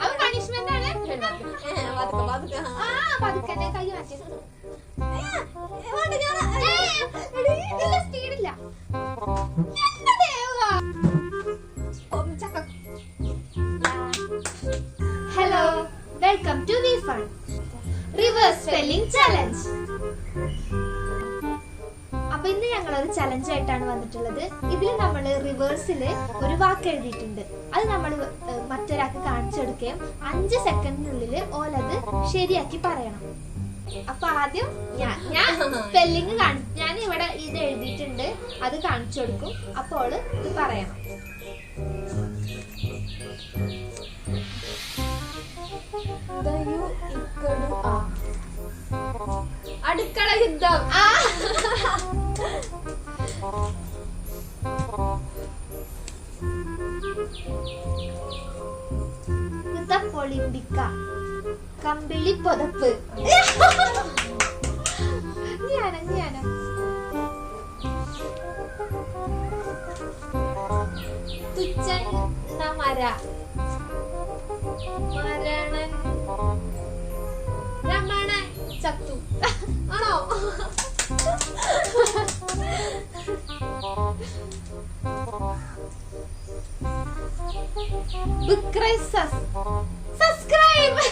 അവ പണിഷ്മെന്റ് ആണ്. പതുക്കന്നെ കൈ മാറ്റി. സ്പീഡില്ല. Hello, welcome to we fun reverse spelling challenge. അപ്പൊ ഇന്ന് ഞങ്ങളൊരു ചലഞ്ച് ആയിട്ടാണ് വന്നിട്ടുള്ളത്. ഇതിൽ നമ്മൾ റിവേഴ്സില് ഒരു വാക്ക് എഴുതിയിട്ടുണ്ട്. അത് നമ്മൾ മറ്റൊരാൾക്ക് കാണിച്ചു കൊടുക്കുകയും 5 സെക്കൻഡിനുള്ളിൽ ഓലത് ശരിയാക്കി പറയണം. അപ്പൊ ആദ്യം ഞാൻ സ്പെല്ലിംഗ് ഞാൻ ഇവിടെ ഇത് എഴുതിയിട്ടുണ്ട്, അത് കാണിച്ചു കൊടുക്കും. അപ്പോൾ ഇത് പറയണം. അടുക്കള യുദ്ധം. ഒളിമ്പിക്ക. കമ്പിളി പൊതപ്പ്. ഞാന തുച്ചൻ മര. മരണൻ രമണൻ ചത്തു. ആണോ? സബ്സ്ക്രൈബ്.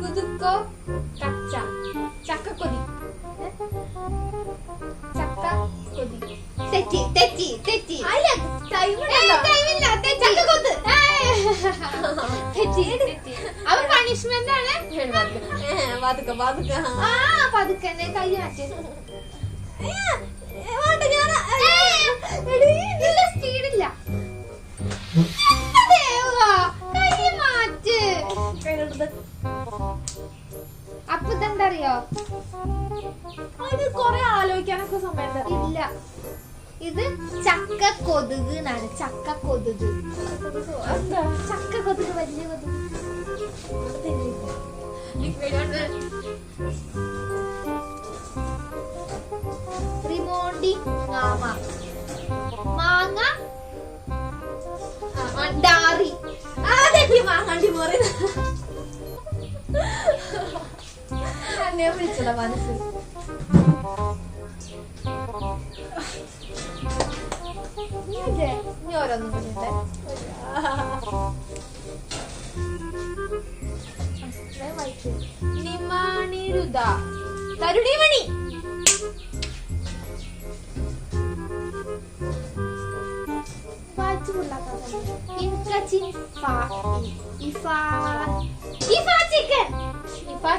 കുതുക്കോ കച്ച. ചക്കക്കൊതി. ചക്കക്കൊതി. തെറ്റി. അവ പണിഷ്മെന്റ് ആണ്. പതുക്കന്നെ കൈ മാറ്റി. സ്പീഡില്ല. കൈ മാറ്റ്. അപ്പൊ ഇതെന്താ അറിയോ, കൊറേ ആലോചിക്കാനൊക്കെ സമയം ഇല്ല. ഇത് ചക്ക കൊതുക് എന്നാണ്. ചക്ക കൊതുക്. ചക്ക കൊതുക് വലിയ കൊതുക്. റിമോണ്ടിങ് മാമ. മാങ്ങ ഡാറി. മാങ്ങാണ്ടി മോറി. എന്നെ വിളിച്ചതാ മനസ്സിൽ. ഇനി ഓരോന്നും പറഞ്ഞിട്ടെ. നിമാണിരുത. തരുണിമണി.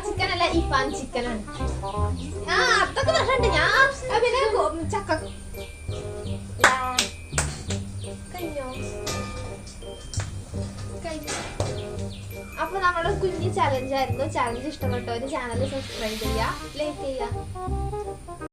ചിക്കൻ അല്ല, ഇഫാൻ ചിക്കൻ ആണ്. അതൊക്കെ പറഞ്ഞിട്ടുണ്ട് ഞാൻ. പിന്നെ ചക്ക കഴിഞ്ഞോ? അപ്പൊ നമ്മുടെ കുഞ്ഞു ചലഞ്ച് ആയിരുന്നു. ചലഞ്ച് ഇഷ്ടപ്പെട്ടവര് ചാനൽ സബ്സ്ക്രൈബ് ചെയ്യുക, ലൈക്ക് ചെയ്യുക.